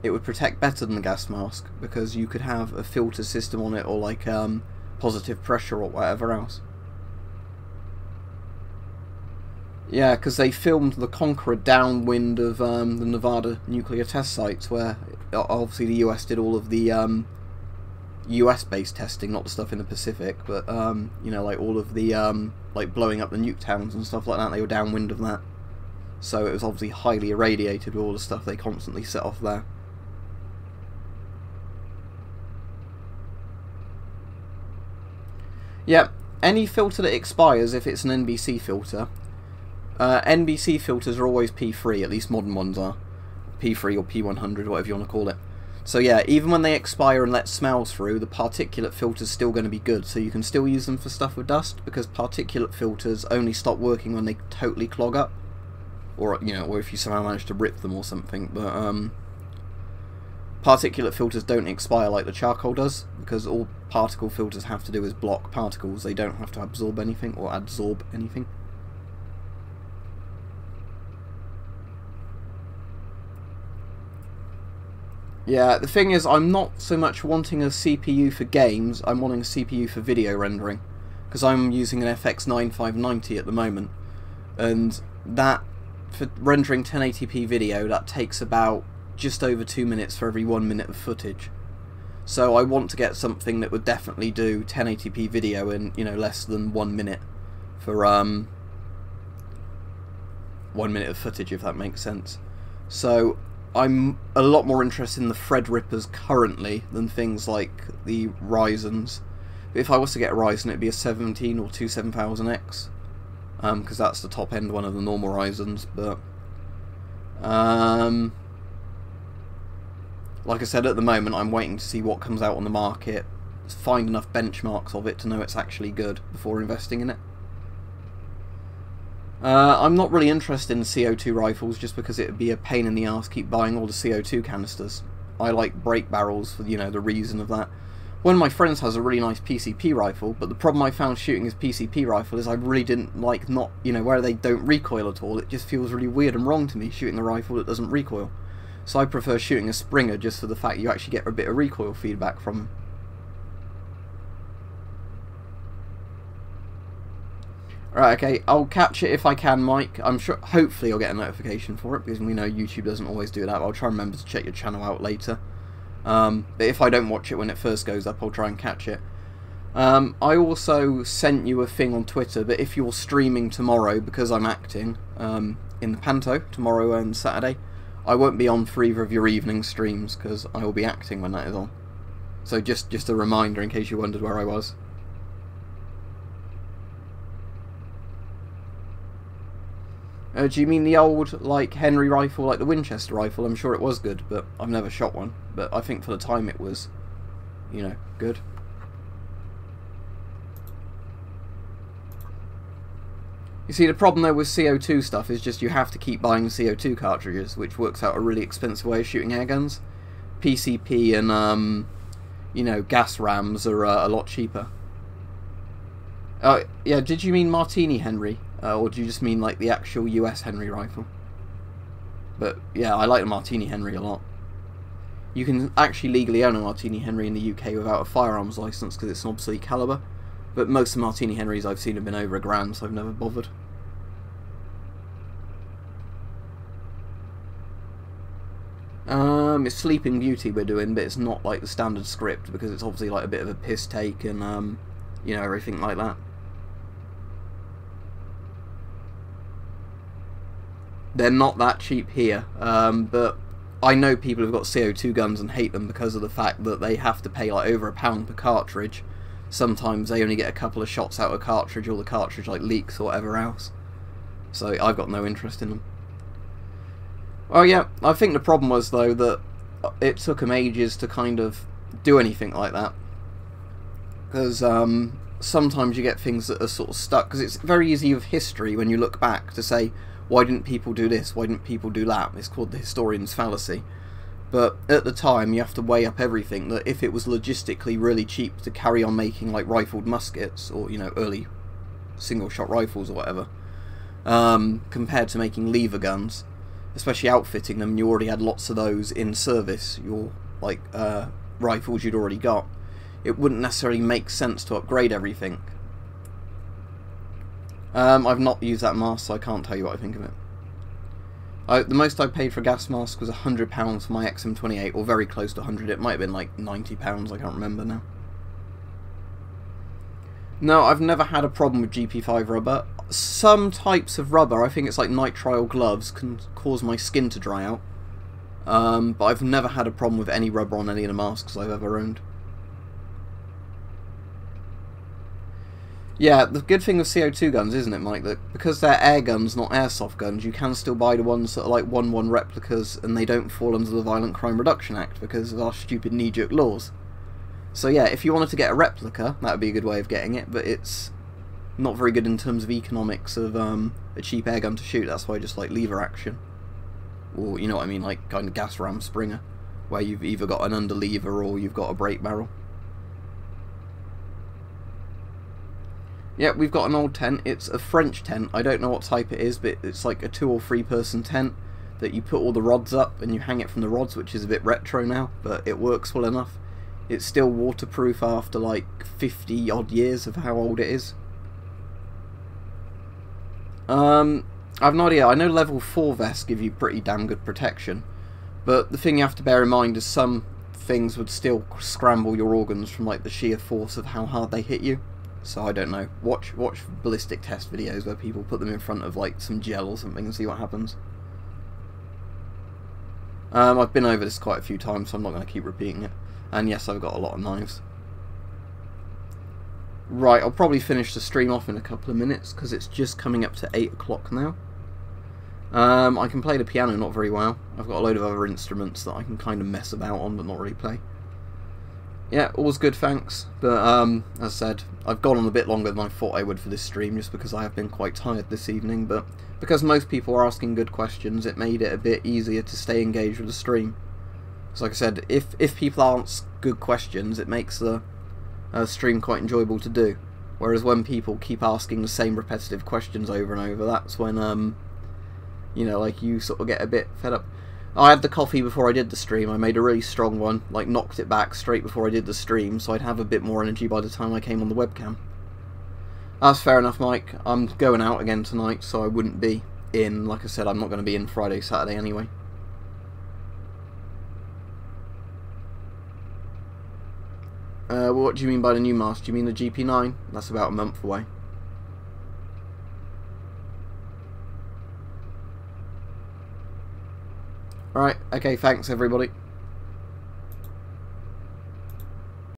it would protect better than the gas mask, because you could have a filter system on it, or like positive pressure or whatever else. Yeah, because they filmed the Conqueror downwind of the Nevada nuclear test sites, where obviously the US did all of the US-based testing, not the stuff in the Pacific, but you know, like all of the like blowing up the nuke towns and stuff like that. They were downwind of that. So it was obviously highly irradiated with all the stuff they constantly set off there. Yeah, any filter that expires, if it's an NBC filter, NBC filters are always P3, at least modern ones are. P3 or P100, whatever you want to call it. So yeah, even when they expire and let smells through, the particulate filter's still going to be good, so you can still use them for stuff with dust, because particulate filters only stop working when they totally clog up. Or, you know, or if you somehow manage to rip them or something, but particulate filters don't expire like the charcoal does, because all particle filters have to do is block particles. They don't have to absorb anything or adsorb anything. Yeah, the thing is, I'm not so much wanting a CPU for games, I'm wanting a CPU for video rendering, because I'm using an FX 9590 at the moment, and that, for rendering 1080p video, that takes about just over 2 minutes for every 1 minute of footage. So I want to get something that would definitely do 1080p video in, you know, less than 1 minute for 1 minute of footage, if that makes sense. So I'm a lot more interested in the Threadrippers currently than things like the Ryzens. If I was to get a Ryzen, it'd be a 17 or 27000X. Because that's the top end one of the normal Ryzens, but like I said, at the moment I'm waiting to see what comes out on the market, find enough benchmarks of it to know it's actually good before investing in it. I'm not really interested in CO2 rifles, just because it would be a pain in the ass keep buying all the CO2 canisters. I like break barrels for, you know, the reason of that. One of my friends has a really nice PCP rifle, but the problem I found shooting his PCP rifle is I really didn't like where they don't recoil at all. It just feels really weird and wrong to me shooting a rifle that doesn't recoil. So I prefer shooting a Springer just for the fact you actually get a bit of recoil feedback from them. Right, okay, I'll catch it if I can, Mike. I'm sure, hopefully I'll get a notification for it, because we know YouTube doesn't always do that. I'll try and remember to check your channel out later. But if I don't watch it when it first goes up, I'll try and catch it. I also sent you a thing on Twitter, but if you're streaming tomorrow, because I'm acting in the Panto tomorrow and Saturday, I won't be on for either of your evening streams, because I will be acting when that is on. So just a reminder in case you wondered where I was. Do you mean the old, like, Henry rifle, like the Winchester rifle? I'm sure it was good, but I've never shot one. But I think for the time it was, you know, good. You see, the problem though with CO2 stuff is just you have to keep buying CO2 cartridges, which works out a really expensive way of shooting air guns. PCP and, you know, gas rams are a lot cheaper. Yeah, did you mean Martini Henry? Or do you just mean like the actual US Henry rifle? But yeah, I like the Martini Henry a lot. You can actually legally own a Martini Henry in the UK without a firearms license because it's an obsolete caliber. But most of the Martini Henrys I've seen have been over £1,000, so I've never bothered. It's Sleeping Beauty we're doing, but it's not like the standard script because it's obviously like a bit of a piss take and you know, everything like that. They're not that cheap here, but I know people who've got CO2 guns and hate them because of the fact that they have to pay like over £1 per cartridge. Sometimes they only get a couple of shots out of a cartridge, or the cartridge like leaks or whatever else. So I've got no interest in them. Oh yeah, I think the problem was though that it took them ages to kind of do anything like that. Because sometimes you get things that are sort of stuck, because it's very easy with history when you look back to say, why didn't people do this, why didn't people do that? It's called the historian's fallacy. But at the time you have to weigh up everything, that if it was logistically really cheap to carry on making like rifled muskets, or you know, early single shot rifles or whatever, compared to making lever guns, especially outfitting them, you already had lots of those in service, your like rifles you'd already got, it wouldn't necessarily make sense to upgrade everything. I've not used that mask, so I can't tell you what I think of it. The most I paid for a gas mask was £100 for my XM28, or very close to 100. It might have been like £90, I can't remember now. No, I've never had a problem with GP5 rubber. Some types of rubber, I think it's like nitrile gloves, can cause my skin to dry out. But I've never had a problem with any rubber on any of the masks I've ever owned. Yeah, the good thing with CO2 guns, isn't it, Mike, that because they're air guns, not airsoft guns, you can still buy the ones that are like 1-1 replicas, and they don't fall under the Violent Crime Reduction Act because of our stupid knee-jerk laws. So yeah, if you wanted to get a replica, that would be a good way of getting it, but it's not very good in terms of economics of a cheap air gun to shoot. That's why I just like lever action. Or, you know what I mean, like kind of gas ram Springer, where you've either got an under lever or you've got a brake barrel. Yeah, we've got an old tent. It's a French tent. I don't know what type it is, but it's like a 2 or 3 person tent that you put all the rods up and you hang it from the rods, which is a bit retro now, but it works well enough. It's still waterproof after like 50 odd years of how old it is. I've no idea. I know level 4 vests give you pretty damn good protection, but the thing you have to bear in mind is some things would still scramble your organs from like the sheer force of how hard they hit you. So I don't know. Watch ballistic test videos where people put them in front of like some gel or something and see what happens. I've been over this quite a few times, so I'm not going to keep repeating it. And yes, I've got a lot of knives. Right, I'll probably finish the stream off in a couple of minutes because it's just coming up to 8 o'clock now. I can play the piano not very well. I've got a load of other instruments that I can kind of mess about on but not really play. Yeah, all's good, thanks. But as I said, I've gone on a bit longer than I thought I would for this stream just because I have been quite tired this evening, but because most people are asking good questions, it made it a bit easier to stay engaged with the stream. So like I said, if people ask good questions, it makes the stream quite enjoyable to do. Whereas when people keep asking the same repetitive questions over and over, that's when, you know, like you sort of get a bit fed up. I had the coffee before I did the stream. I made a really strong one, like knocked it back straight before I did the stream, so I'd have a bit more energy by the time I came on the webcam. That's fair enough, Mike. I'm going out again tonight, so I wouldn't be in. Like I said, I'm not going to be in Friday, Saturday anyway. What do you mean by the new mask? Do you mean the GP9? That's about a month away. Alright, okay, thanks everybody.